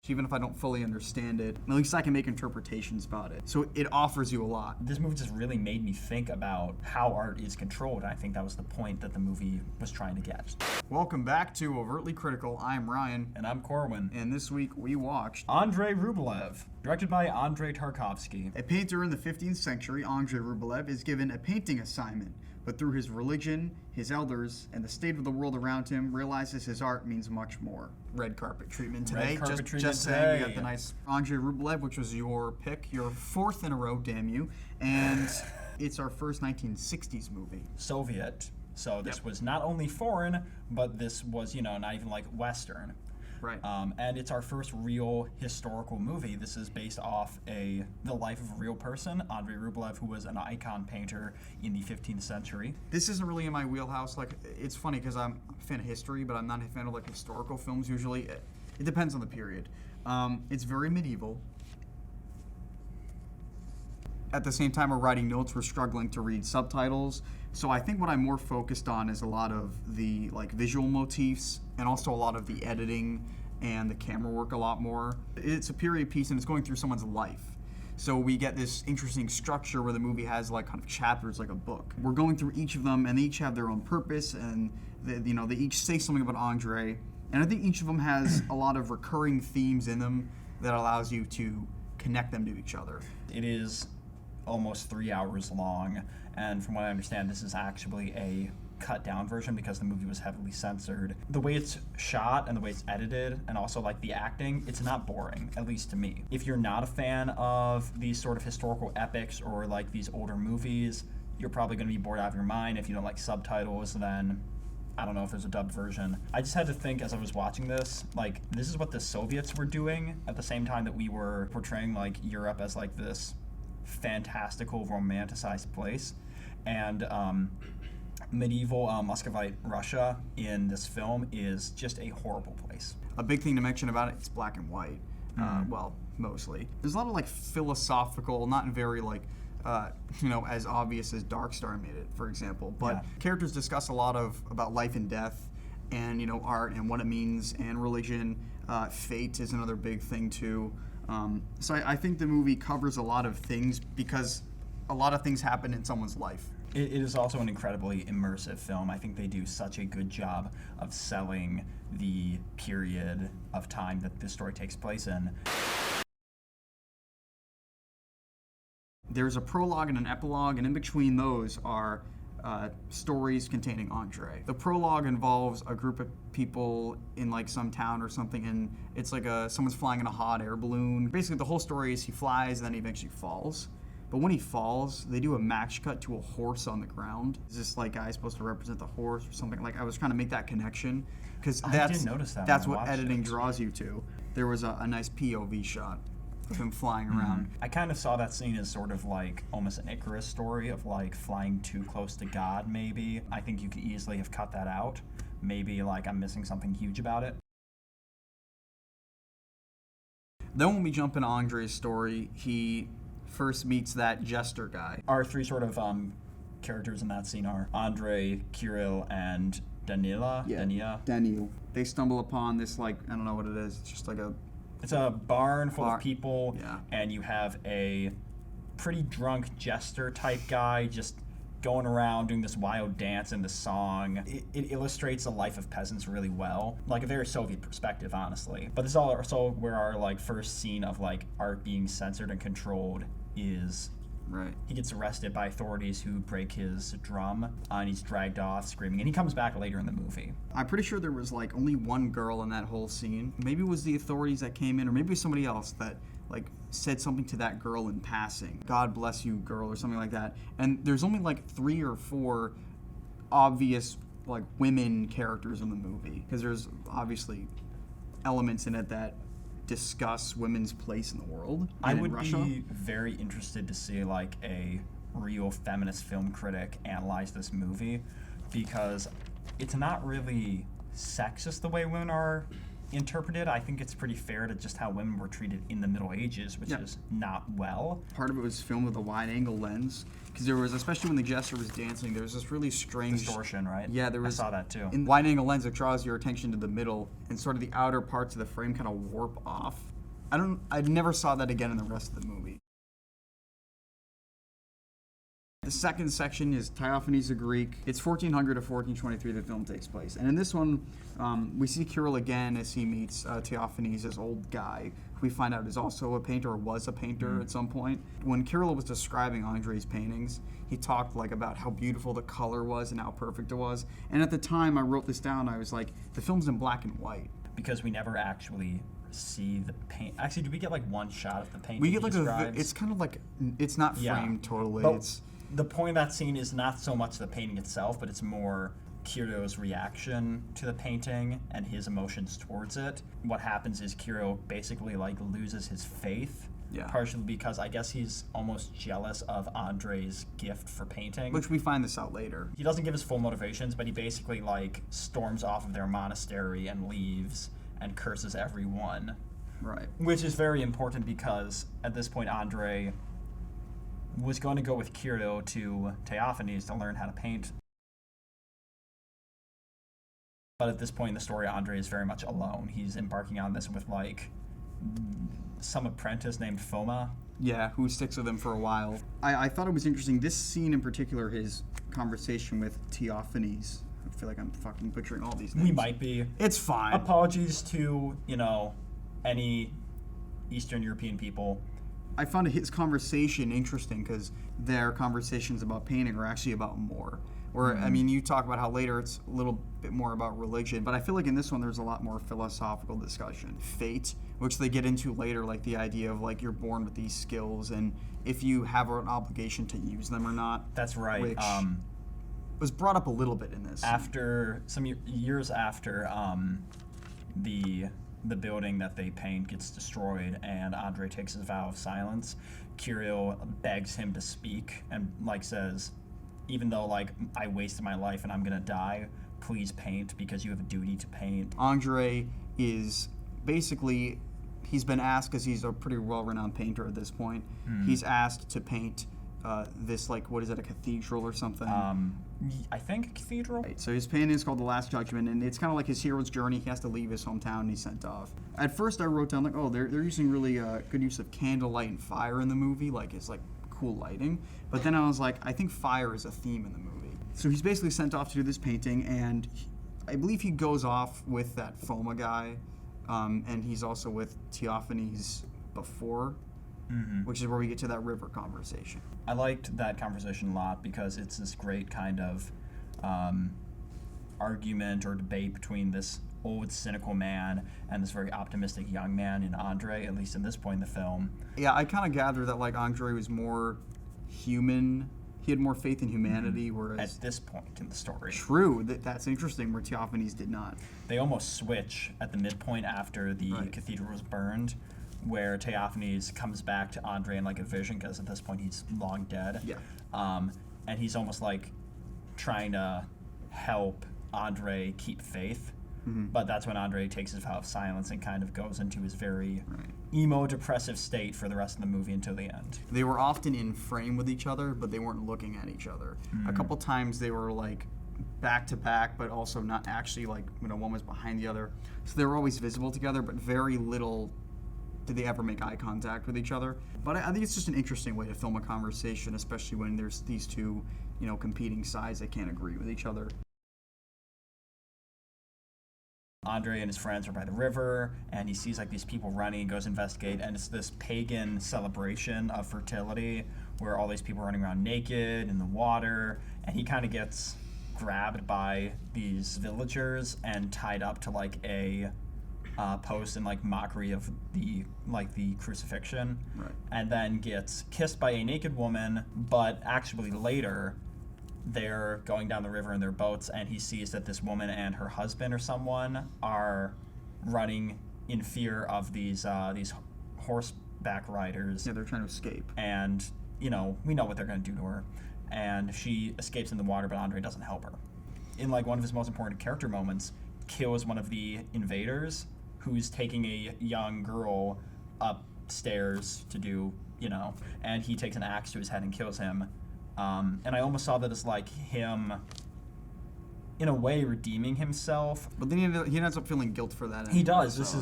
Even if I don't fully understand it, at least I can make interpretations about it. So it offers you a lot. This movie just really made me think about how art is controlled. I think that was the point that the movie was trying to get. Welcome back to Overtly Critical. I'm Ryan. And I'm Corwin. And this week we watched Andrei Rublev, directed by Andrei Tarkovsky. A painter in the 15th century, Andrei Rublev is given a painting assignment, but through his religion, his elders, and the state of the world around him, realizes his art means much more. Red carpet treatment today. Red carpet treatment just today. saying, we got the nice Andrei Rublev, which was your pick, your fourth in a row, damn you. And it's our first 1960s movie. Soviet. So this was not only foreign, but this was, not even like Western. Right. And it's our first real historical movie. This is based off the life of a real person, Andrei Rublev, who was an icon painter in the 15th century. This isn't really in my wheelhouse. Like, it's funny because I'm a fan of history, but I'm not a fan of like historical films usually. It depends on the period. It's very medieval. At the same time we're writing notes, we're struggling to read subtitles. So I think what I'm more focused on is a lot of the like visual motifs and also a lot of the editing and the camera work a lot more. It's a period piece and it's going through someone's life. So we get this interesting structure where the movie has like kind of chapters like a book. We're going through each of them and they each have their own purpose and they each say something about Andrei. And I think each of them has a lot of recurring themes in them that allows you to connect them to each other. It is almost 3 hours long, and from what I understand, this is actually a cut down version because the movie was heavily censored. The way it's shot and the way it's edited and also like the acting, it's not boring, at least to me. If you're not a fan of these sort of historical epics or like these older movies, you're probably going to be bored out of your mind. If you don't like subtitles, then I don't know if there's a dubbed version. I just had to think as I was watching this, like, this is what the Soviets were doing at the same time that we were portraying like Europe as like this fantastical, romanticized place. And medieval Muscovite Russia in this film is just a horrible place. A big thing to mention about it, it's black and white. Well, mostly. There's a lot of like philosophical, not very like, as obvious as Dark Star made it, for example. But characters discuss a lot about life and death and, art and what it means and religion. Fate is another big thing too. So I think the movie covers a lot of things because a lot of things happen in someone's life. It is also an incredibly immersive film. I think they do such a good job of selling the period of time that this story takes place in. There's a prologue and an epilogue, and in between those are stories containing Andrei. The prologue involves a group of people in like some town or something, and it's like someone's flying in a hot air balloon. Basically, the whole story is he flies, and then he eventually falls. But when he falls, they do a match cut to a horse on the ground. Is this like guy supposed to represent the horse or something? Like I was trying to make that connection because I didn't notice that. That's what editing draws you to. There was a nice POV shot of him flying around. I kind of saw that scene as sort of like almost an Icarus story of like flying too close to God, maybe. I think you could easily have cut that out. Maybe like I'm missing something huge about it. Then when we jump into Andrei's story, he first meets that Jester guy. Our three sort of characters in that scene are Andrei, Kirill, and Dania. They stumble upon this like, I don't know what it is. It's just like it's a barn full of people, yeah. And you have a pretty drunk Jester type guy just going around doing this wild dance and the song. It illustrates the life of peasants really well, like a very Soviet perspective, honestly. But this is also where our like first scene of like art being censored and controlled is. Right. He gets arrested by authorities who break his drum, and he's dragged off screaming, and he comes back later in the movie. I'm pretty sure there was like only one girl in that whole scene. Maybe it was the authorities that came in, or maybe it was somebody else that like said something to that girl in passing. God bless you, girl, or something like that. And there's only like 3 or 4 obvious like women characters in the movie because there's obviously elements in it that discuss women's place in the world. I would be very interested to see like a real feminist film critic analyze this movie because it's not really sexist the way women are interpreted, I think it's pretty fair to just how women were treated in the Middle Ages, which is not well. Part of it was filmed with a wide-angle lens, because there was, especially when the Jester was dancing, there was this really strange Distortion, right? Yeah, there was. I saw that too. In wide-angle lens, it draws your attention to the middle, and sort of the outer parts of the frame kind of warp off. I never saw that again in the rest of the movie. The second section is Theophanes the Greek. It's 1400 to 1423 the film takes place. And in this one, we see Kirill again as he meets Theophanes, this old guy, who we find out is also a painter, or was a painter at some point. When Kirill was describing Andrei's paintings, he talked like about how beautiful the color was and how perfect it was. And at the time I wrote this down, I was like, the film's in black and white. Because we never actually see the paint. Actually, do we get like one shot of the painting? We get like it's kind of like, it's not framed totally. But the point of that scene is not so much the painting itself, but it's more Kirill's reaction to the painting and his emotions towards it. What happens is Kirill basically like loses his faith, partially because I guess he's almost jealous of Andrei's gift for painting. Which we find this out later. He doesn't give his full motivations, but he basically like storms off of their monastery and leaves and curses everyone. Right. Which is very important because at this point Andrei was going to go with Kirill to Theophanes to learn how to paint. But at this point in the story, Andrei is very much alone. He's embarking on this with like some apprentice named Foma. Yeah, who sticks with him for a while. I thought it was interesting, this scene in particular, his conversation with Theophanes. I feel like I'm fucking butchering all these names. We might be. It's fine. Apologies to, any Eastern European people. I found his conversation interesting because their conversations about painting are actually about more. Or, I mean, you talk about how later it's a little bit more about religion, but I feel like in this one there's a lot more philosophical discussion. Fate, which they get into later, like the idea of like you're born with these skills and if you have an obligation to use them or not. That's right. Which was brought up a little bit in this. After some years after the building that they paint gets destroyed and Andrei takes his vow of silence, Kirill begs him to speak and like says, even though like I wasted my life and I'm gonna die, please paint because you have a duty to paint. Andrei is basically, he's been asked, because he's a pretty well-renowned painter at this point, he's asked to paint this, like, what is it, a cathedral or something? I think cathedral. Right, so his painting is called The Last Judgement, and it's kind of like his hero's journey. He has to leave his hometown and he's sent off. At first I wrote down, like, oh, they're using really good use of candlelight and fire in the movie, like it's like cool lighting. But then I was like, I think fire is a theme in the movie. So he's basically sent off to do this painting, and I believe he goes off with that Foma guy, and he's also with Theophanes before, which is where we get to that river conversation. I liked that conversation a lot because it's this great kind of argument or debate between this old cynical man and this very optimistic young man in Andrei, at least in this point in the film. Yeah, I kind of gather that like Andrei was more human. He had more faith in humanity, whereas at this point in the story. True, that's interesting, where Theophanes did not. They almost switch at the midpoint after the cathedral was burned, where Theophanes comes back to Andrei in like a vision, because at this point he's long dead. Yeah. And he's almost like trying to help Andrei keep faith. But that's when Andrei takes his vow of silence and kind of goes into his very emo, depressive state for the rest of the movie until the end. They were often in frame with each other, but they weren't looking at each other. A couple times they were like back to back, but also not actually like, one was behind the other. So they were always visible together, but very little did they ever make eye contact with each other. But I think it's just an interesting way to film a conversation, especially when there's these two, competing sides that can't agree with each other. Andrei and his friends are by the river, and he sees like these people running and goes to investigate, and it's this pagan celebration of fertility where all these people are running around naked in the water, and he kind of gets grabbed by these villagers and tied up to like a post in like mockery of the crucifixion, and then gets kissed by a naked woman, but actually later they're going down the river in their boats, and he sees that this woman and her husband or someone are running in fear of these horseback riders. Yeah, they're trying to escape. And, we know what they're going to do to her. And she escapes in the water, but Andrei doesn't help her. In, like, one of his most important character moments, kills one of the invaders, who's taking a young girl upstairs to do, and he takes an axe to his head and kills him. And I almost saw that as like him, in a way, redeeming himself. But then he ends up feeling guilt for that. Anyway, he does. This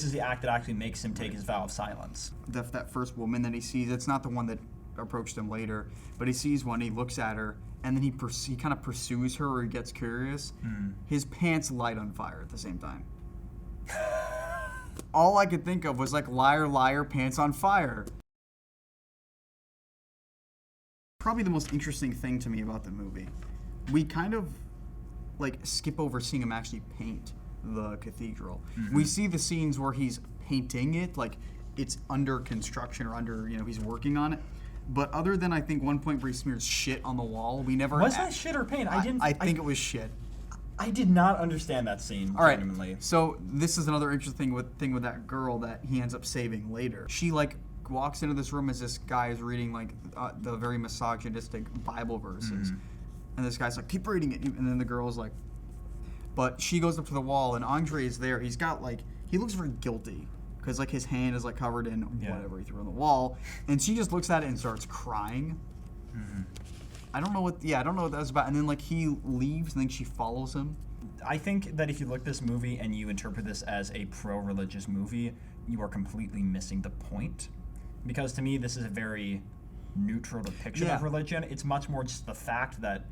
is the act that actually makes him take his vow of silence. That first woman that he sees, it's not the one that approached him later, but he sees one, he looks at her, and then he kind of pursues her, or he gets curious. His pants light on fire at the same time. All I could think of was like, liar, liar, pants on fire. Probably the most interesting thing to me about the movie, we kind of like skip over seeing him actually paint the cathedral. We see the scenes where he's painting it, like it's under construction or under, he's working on it. But other than I think one point where he smears shit on the wall, we never. Was that shit or paint? I think it was shit. I did not understand that scene. All right. Genuinely. So this is another interesting thing with that girl that he ends up saving later. She like walks into this room as this guy is reading like the very misogynistic Bible verses, and this guy's like, keep reading it, and then the girl's like, but she goes up to the wall and Andrei is there. He's got like, he looks very guilty because like his hand is like covered in whatever he threw on the wall, and she just looks at it and starts crying. I don't know what that was about. And then like he leaves and then she follows him. I think that if you look at this movie and you interpret this as a pro-religious movie, you are completely missing the point. Because to me, this is a very neutral depiction of religion. It's much more just the fact that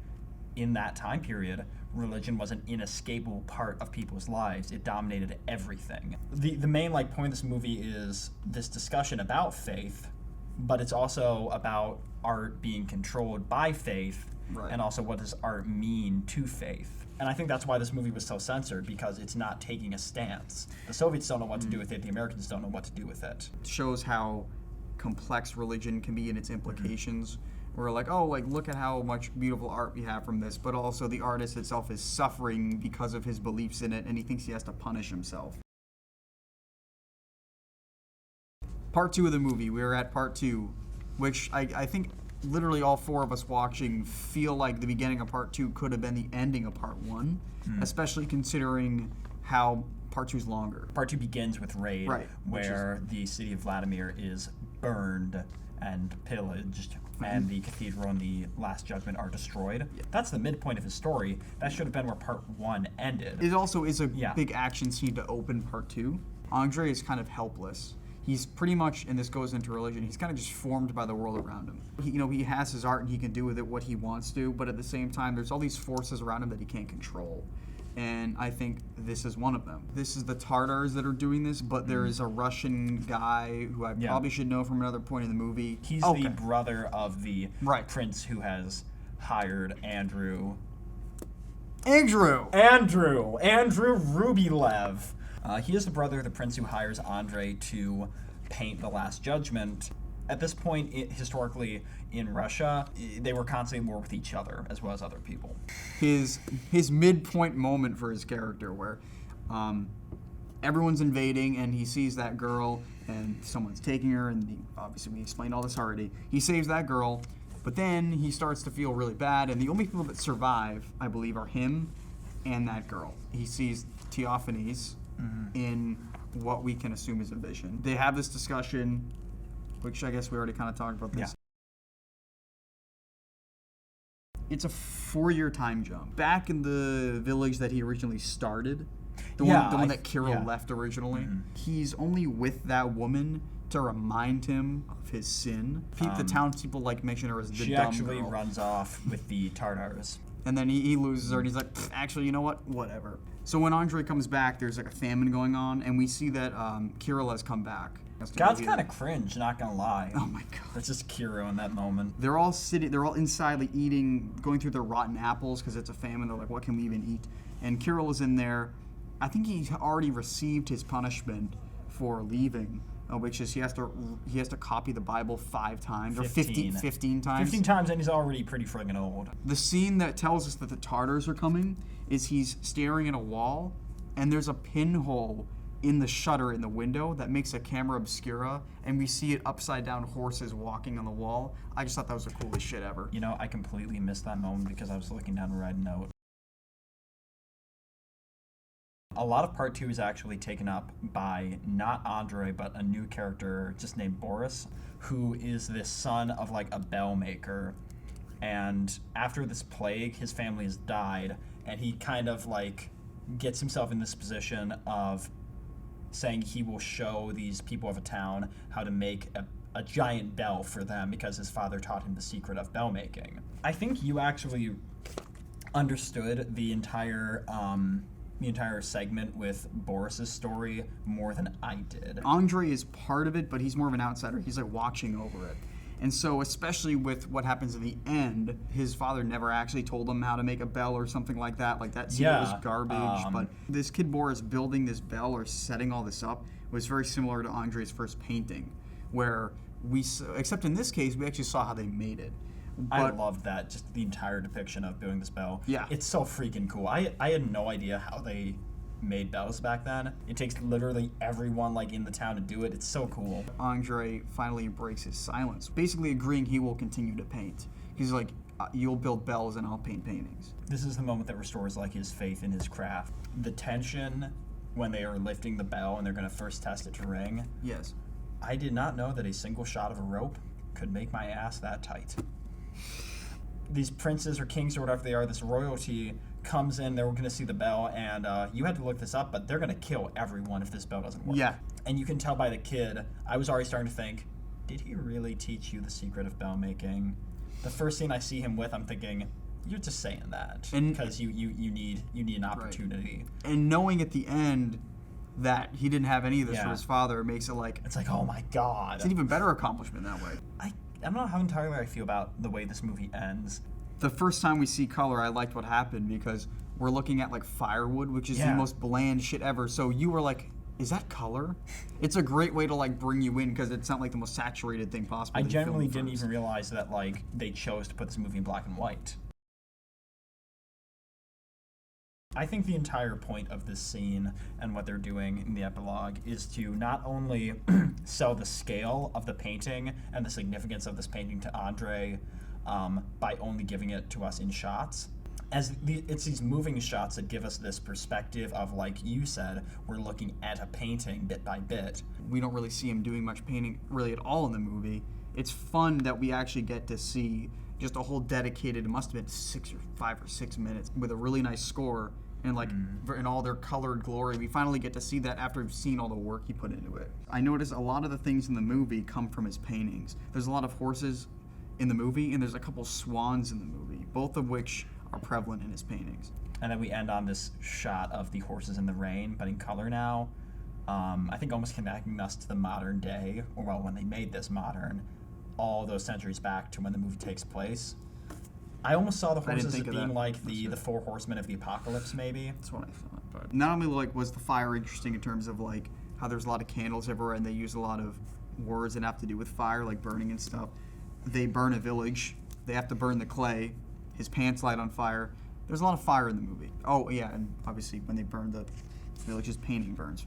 in that time period, religion was an inescapable part of people's lives. It dominated everything. The main like point of this movie is this discussion about faith, but it's also about art being controlled by faith, and also what does art mean to faith. And I think that's why this movie was so censored, because it's not taking a stance. The Soviets don't know what to do with it. The Americans don't know what to do with it. It shows how complex religion can be in its implications. We're like, oh, like look at how much beautiful art we have from this, but also the artist itself is suffering because of his beliefs in it, and he thinks he has to punish himself. Part 2 of the movie. We're at part 2, which I think literally all four of us watching feel like the beginning of part 2 could have been the ending of part 1, especially considering how part 2 is longer. Part 2 begins with Raid, where the city of Vladimir is burned and pillaged, and the cathedral and the Last Judgment are destroyed. That's the midpoint of his story. That should have been where part 1 ended. It also is a big action scene to open part 2. Andrei is kind of helpless. He's pretty much, and this goes into religion, he's kind of just formed by the world around him. He has his art and he can do with it what he wants to, but at the same time, there's all these forces around him that he can't control. And I think this is one of them. This is the Tartars that are doing this, but there is a Russian guy who I probably should know from another point in the movie. He's the brother of the prince who has hired Andrew Rublev. He is the brother of the prince who hires Andrei to paint the Last Judgment. At this point, historically, in Russia, they were constantly at war with each other, as well as other people. His midpoint moment for his character, where everyone's invading, and he sees that girl, and someone's taking her, and obviously we explained all this already. He saves that girl, but then he starts to feel really bad, and the only people that survive, I believe, are him and that girl. He sees Theophanes in what we can assume is a vision. They have this discussion, which I guess we already kind of talked about this. It's a 4-year time jump. Back in the village that he originally started, the one that Kirill left originally, he's only with that woman to remind him of his sin. The townspeople like mention her as the dumb girl. She actually runs off with the Tartars. And then he loses her, and he's like, actually, you know what? Whatever. So when Andrei comes back, there's like a famine going on, and we see that Kirill has come back. God's kind of cringe, not gonna lie. Oh my god. That's just Kirill in that moment. They're all inside, like eating, going through their rotten apples because it's a famine. They're like, what can we even eat? And Kirill is in there. I think he's already received his punishment for leaving, which is he has to copy the Bible 5 times or 15 times. 15 times, and he's already pretty friggin' old. The scene that tells us that the Tartars are coming is he's staring at a wall, and there's a pinhole in the shutter in the window that makes a camera obscura, and we see it upside down horses walking on the wall. I just thought that was the coolest shit ever. I completely missed that moment because I was looking down to write a note. A lot of part 2 is actually taken up by not Andrei, but a new character just named Boris, who is this son of like a bell maker. And after this plague, his family has died, and he kind of like gets himself in this position of saying he will show these people of a town how to make a giant bell for them because his father taught him the secret of bell making. I think you actually understood the entire segment with Boris's story more than I did. Andrei is part of it, but he's more of an outsider. He's like watching over it. And so, especially with what happens in the end, his father never actually told him how to make a bell or something like that. Like, that secret was garbage. But this kid Boris building this bell or setting all this up was very similar to Andrei's first painting, where except in this case, we actually saw how they made it. I loved that, just the entire depiction of building this bell. Yeah. It's so freaking cool. I had no idea how they made bells back then. It takes literally everyone like in the town to do it. It's so cool. Andrei finally breaks his silence, basically agreeing he will continue to paint. He's like, you'll build bells and I'll paint paintings. This is the moment that restores like his faith in his craft. The tension when they are lifting the bell and they're going to first test it to ring. Yes. I did not know that a single shot of a rope could make my ass that tight. These princes or kings or whatever they are, this royalty comes in, they're going to see the bell, and you had to look this up, but they're going to kill everyone if this bell doesn't work. Yeah. And you can tell by the kid, I was already starting to think, did he really teach you the secret of bell making? The first scene I see him with, I'm thinking, you're just saying that because you need an opportunity. Right. And knowing at the end that he didn't have any of this for his father makes it like... It's like, oh my God. It's an even better accomplishment that way. I don't know how entirely I feel about the way this movie ends. The first time we see color, I liked what happened because we're looking at like firewood, which is the most bland shit ever. So you were like, is that color? It's a great way to like bring you in because it's not like the most saturated thing possible. I genuinely didn't even realize that like they chose to put this movie in black and white. I think the entire point of this scene and what they're doing in the epilogue is to not only sell the scale of the painting and the significance of this painting to Andrei by only giving it to us in shots. It's these moving shots that give us this perspective of, like you said, we're looking at a painting bit by bit. We don't really see him doing much painting really at all in the movie. It's fun that we actually get to see just a whole dedicated, it must have been 5 or 6 minutes with a really nice score and like in all their colored glory. We finally get to see that after we've seen all the work he put into it. I noticed a lot of the things in the movie come from his paintings. There's a lot of horses in the movie and there's a couple swans in the movie, both of which are prevalent in his paintings. And then we end on this shot of the horses in the rain, but in color now. I think almost connecting us to the modern day, or well, when they made this modern, all those centuries back to when the movie takes place. I almost saw the horses as being like the four horsemen of the apocalypse, maybe. That's what I thought. But not only like was the fire interesting in terms of like how there's a lot of candles everywhere and they use a lot of words that have to do with fire, like burning and stuff. They burn a village. They have to burn the clay. His pants light on fire. There's a lot of fire in the movie. Oh yeah, and obviously when they burn the village, his painting burns.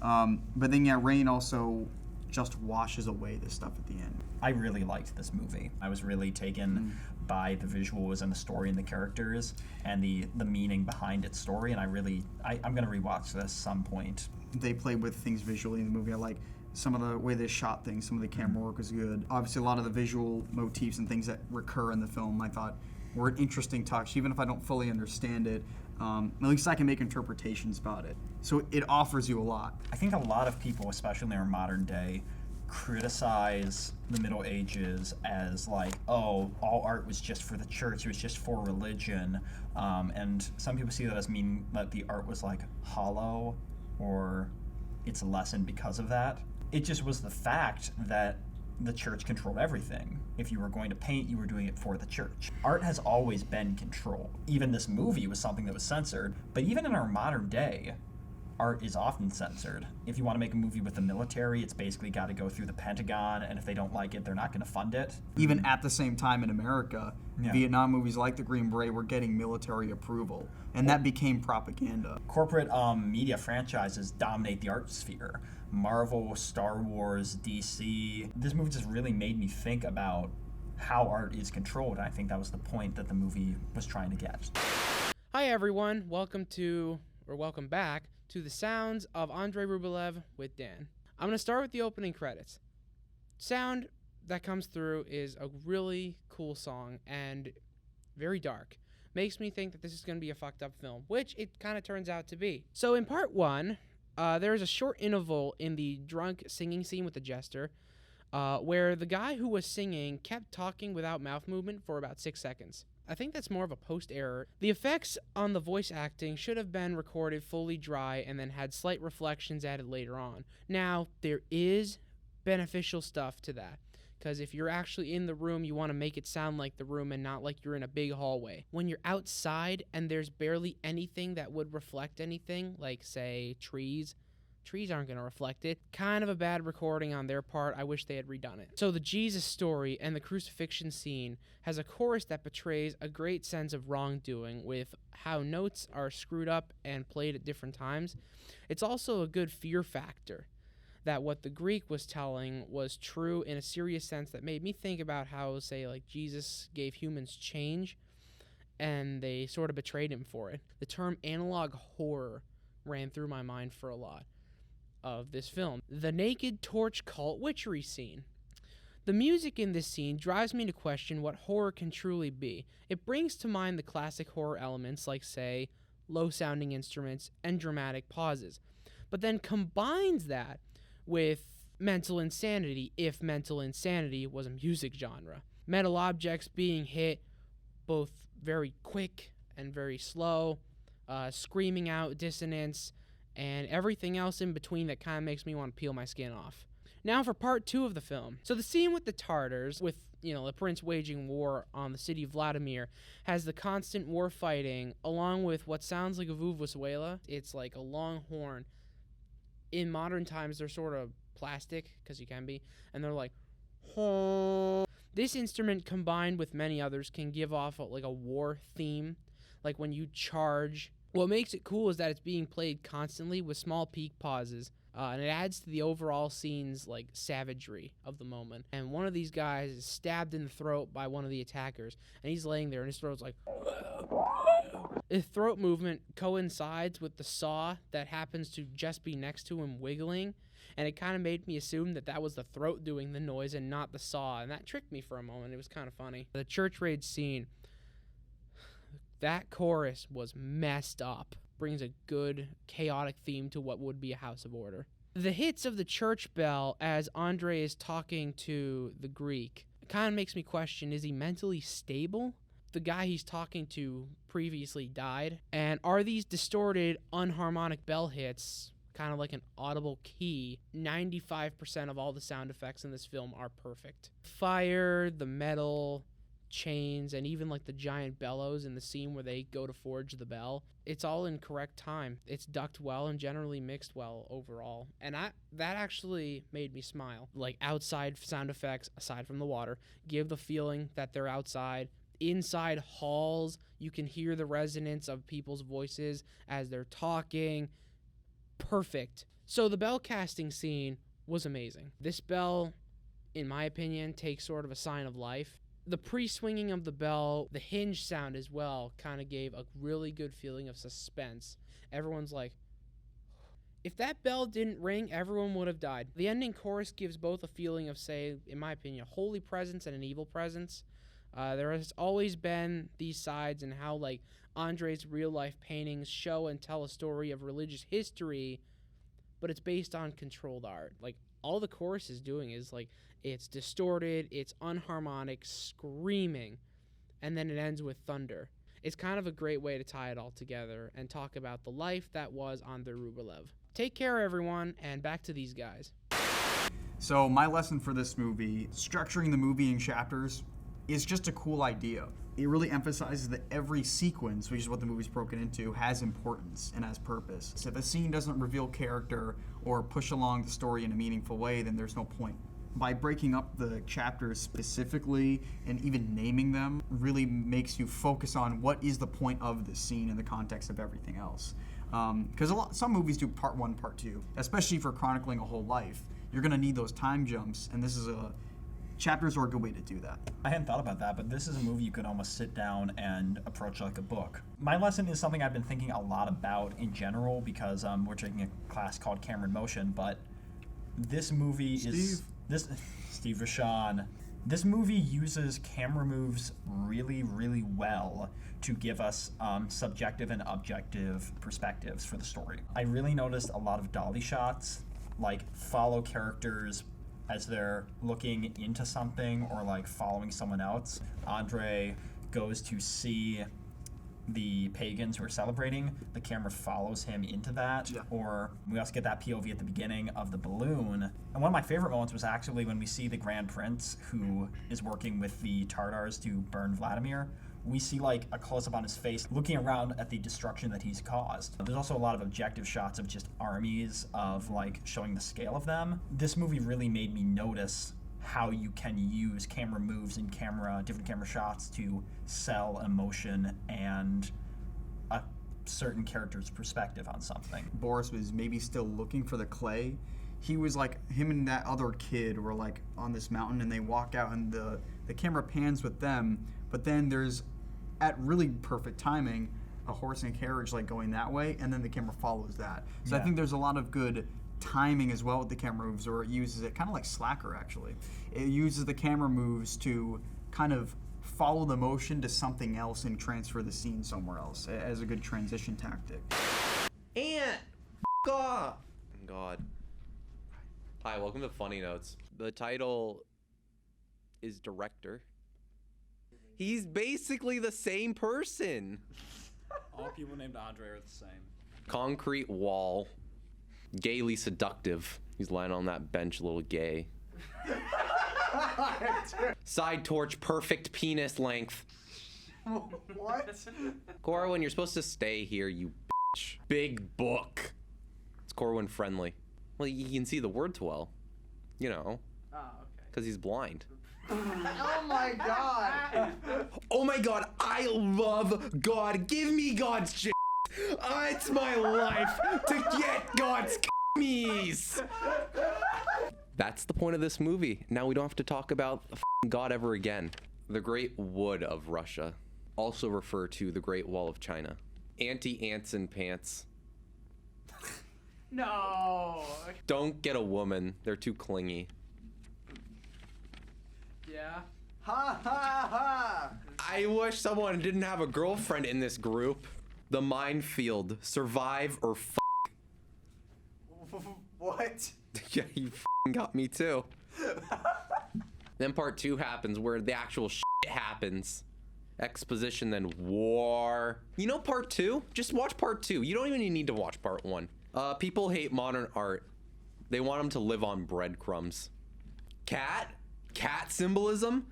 But then rain also just washes away this stuff at the end. I really liked this movie. I was really taken by the visuals and the story and the characters and the meaning behind its story, and I'm gonna rewatch this some point. They played with things visually in the movie. I like some of the way they shot things, some of the camera work was good. Obviously a lot of the visual motifs and things that recur in the film I thought were an interesting touch, even if I don't fully understand it. At least I can make interpretations about it. So it offers you a lot. I think a lot of people, especially in our modern day, criticize the Middle Ages as like, oh, all art was just for the church, it was just for religion. And some people see that as meaning that the art was like hollow or it's a lesson because of that. It just was the fact that the church controlled everything. If you were going to paint, you were doing it for the church. Art has always been controlled. Even this movie was something that was censored, but even in our modern day, art is often censored. If you want to make a movie with the military, it's basically got to go through the Pentagon, and if they don't like it, they're not going to fund it. Even at the same time in America, Vietnam movies like The Green Beret were getting military approval, and that became propaganda. Corporate media franchises dominate the art sphere. Marvel, Star Wars, DC. This movie just really made me think about how art is controlled, and I think that was the point that the movie was trying to get. Hi everyone, welcome back to the sounds of Andrei Rublev with Dan. I'm going to start with the opening credits. Sound that comes through is a really cool song and very dark. Makes me think that this is going to be a fucked up film, which it kind of turns out to be. So in part 1, there's a short interval in the drunk singing scene with the Jester, where the guy who was singing kept talking without mouth movement for about 6 seconds. I think that's more of a post-error. The effects on the voice acting should have been recorded fully dry and then had slight reflections added later on. Now, there is beneficial stuff to that, because if you're actually in the room, you want to make it sound like the room and not like you're in a big hallway. When you're outside and there's barely anything that would reflect anything, like, say, trees aren't going to reflect it. Kind of a bad recording on their part. I wish they had redone it. So the Jesus story and the crucifixion scene has a chorus that portrays a great sense of wrongdoing with how notes are screwed up and played at different times. It's also a good fear factor that what the Greek was telling was true in a serious sense that made me think about how, say, like Jesus gave humans change and they sort of betrayed him for it. The term analog horror ran through my mind for a lot of this film. The naked torch cult witchery scene. The music in this scene drives me to question what horror can truly be. It brings to mind the classic horror elements like, say, low-sounding instruments and dramatic pauses, but then combines that with mental insanity, if mental insanity was a music genre. Metal objects being hit both very quick and very slow, screaming out dissonance, and everything else in between that kind of makes me want to peel my skin off. Now for part 2 of the film. So the scene with the Tartars, with, the prince waging war on the city of Vladimir, has the constant war fighting, along with what sounds like a vuvuzela. It's like a long horn. In modern times, they're sort of plastic, because you can be, and they're like, oh. This instrument, combined with many others, can give off a war theme, like when you charge. What makes it cool is that it's being played constantly with small peak pauses, and it adds to the overall scene's savagery of the moment. And one of these guys is stabbed in the throat by one of the attackers, and he's laying there, and his throat's like. His throat movement coincides with the saw that happens to just be next to him wiggling, and it kind of made me assume that was the throat doing the noise and not the saw, and that tricked me for a moment. It was kind of funny. The church raid scene. That chorus was messed up. Brings a good, chaotic theme to what would be a house of order. The hits of the church bell as Andrei is talking to the Greek kind of makes me question, is he mentally stable? The guy he's talking to previously died. And are these distorted, unharmonic bell hits kind of like an audible key? 95% of all the sound effects in this film are perfect. Fire, the metal, chains, and even the giant bellows in the scene where they go to forge the bell, it's all in correct time. It's ducked well and generally mixed well overall, and that actually made me smile. Outside sound effects, aside from the water, give the feeling that they're outside. Inside halls, you can hear the resonance of people's voices as they're talking. Perfect. So the bell casting scene was amazing. This bell, in my opinion, takes sort of a sign of life. The pre-swinging of the bell, the hinge sound as well, kind of gave a really good feeling of suspense. Everyone's like, if that bell didn't ring, everyone would have died. The ending chorus gives both a feeling of, say, in my opinion, a holy presence and an evil presence. There has always been these sides and how, Andrei's real-life paintings show and tell a story of religious history, but it's based on controlled art. All the chorus is doing is, it's distorted, it's unharmonic, screaming, and then it ends with thunder. It's kind of a great way to tie it all together and talk about the life that was Andrei Rublev. Take care, everyone, and back to these guys. So my lesson for this movie, structuring the movie in chapters, is just a cool idea. It really emphasizes that every sequence, which is what the movie's broken into, has importance and has purpose. So if a scene doesn't reveal character or push along the story in a meaningful way, then there's no point. By breaking up the chapters specifically and even naming them really makes you focus on what is the point of the scene in the context of everything else. Because some movies do part 1, part 2, especially for chronicling a whole life. You're going to need those time jumps, and this is a chapters are a good way to do that. I hadn't thought about that, but this is a movie you could almost sit down and approach like a book. My lesson is something I've been thinking a lot about in general because we're taking a class called Camera in Motion, but this movie Steve Rashawn. This movie uses camera moves really, really well to give us subjective and objective perspectives for the story. I really noticed a lot of dolly shots, like follow characters as they're looking into something or like following someone else. Andrei goes to see the pagans who are celebrating, the camera follows him into that. Yeah. Or we also get that POV at the beginning of the balloon. And one of my favorite moments was actually when we see the Grand Prince who is working with the Tartars to burn Vladimir. We see like a close-up on his face looking around at the destruction that he's caused. There's also a lot of objective shots of just armies of like showing the scale of them. This movie really made me notice how you can use camera moves and different camera shots to sell emotion and a certain character's perspective on something. Boris was maybe still looking for the clay. He was like, him and that other kid were like on this mountain and they walk out and the camera pans with them, but then there's, at really perfect timing, a horse and carriage like going that way, and then the camera follows that. So I think there's a lot of good timing as well with the camera moves, or it uses it kind of like Slacker actually. It uses the camera moves to kind of follow the motion to something else and transfer the scene somewhere else as a good transition tactic. And off. God. Hi, welcome to Funny Notes. The title is Director. He's basically the same person. All people named Andrei are the same. Concrete wall. Gaily seductive. He's lying on that bench, a little gay. Side torch, perfect penis length. What? Corwin, you're supposed to stay here, you bitch. Big book. It's Corwin friendly. Well, you can see the words well. You know. Oh, okay. Because he's blind. Oh my god! Oh my god, I love God. Give me God's shit. It's my life to get God's me's. That's the point of this movie. Now we don't have to talk about God ever again. The Great Wood of Russia, also referred to the Great Wall of China. Anti-ants in pants. No. Don't get a woman. They're too clingy. Yeah. Ha ha ha! I wish someone didn't have a girlfriend in this group. The minefield. Survive or What? Yeah, you got me too. Then part 2 happens where the actual shit happens. Exposition, then war. You know part 2? Just watch part 2. You don't even need to watch part 1. People hate modern art. They want them to live on breadcrumbs. Cat symbolism?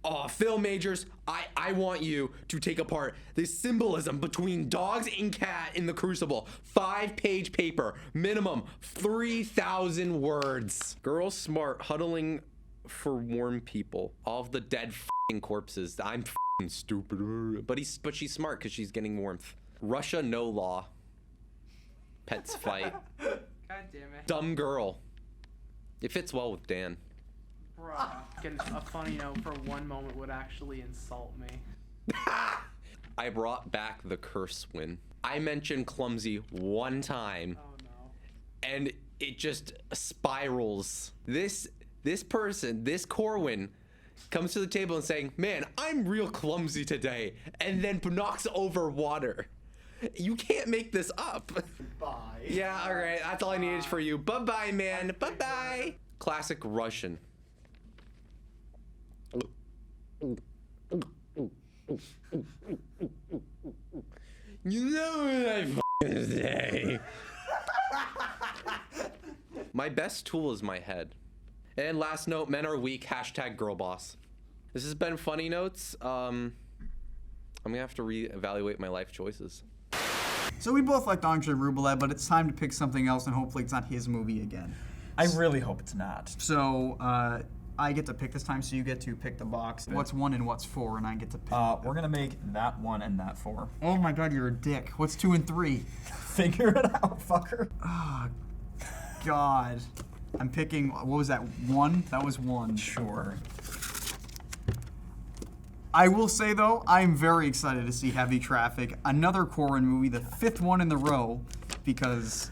Oh, film majors, I want you to take apart the symbolism between dogs and cat in the Crucible. 5-page paper, minimum 3,000 words. Girl smart, huddling for warm people. All of the dead corpses. I'm stupid. But she's smart because she's getting warmth. Russia, no law. Pets fight. God damn it. Dumb girl. It fits well with Dan. Bruh. Getting a funny note for one moment would actually insult me. I brought back the curse win. I mentioned clumsy one time. Oh no. And it just spirals. This person, this Corwin, comes to the table and saying, man, I'm real clumsy today. And then knocks over water. You can't make this up. Bye. Yeah, all right. That's all I needed for you. Bye-bye, man. Bye-bye. Classic Russian. You know what I f***ing say. My best tool is my head. And last note, men are weak. # girl boss. This has been Funny Notes. I'm gonna have to reevaluate my life choices. So we both liked Andrei Rublev, but it's time to pick something else, and hopefully it's not his movie again. I really hope it's not. So I get to pick this time, so you get to pick the box. What's 1 and what's 4, and I get to pick. We're gonna make that 1 and that 4. Oh my god, you're a dick. What's 2 and 3? Figure it out, fucker. Oh, God. I'm picking, what was that, 1? That was 1. Sure. I will say, though, I'm very excited to see Heavy Traffic, another Corwin movie, the 5th one in the row, because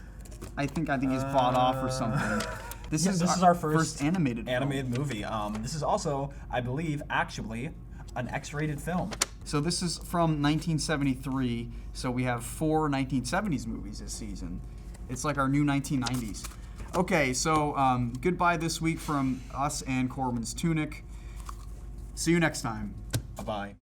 I think he's bought off or something. This is our first animated movie. This is also, I believe, actually an X-rated film. So this is from 1973, so we have 4 1970s movies this season. It's like our new 1990s. Okay, so goodbye this week from us and Corwin's Tunic. See you next time. Bye-bye.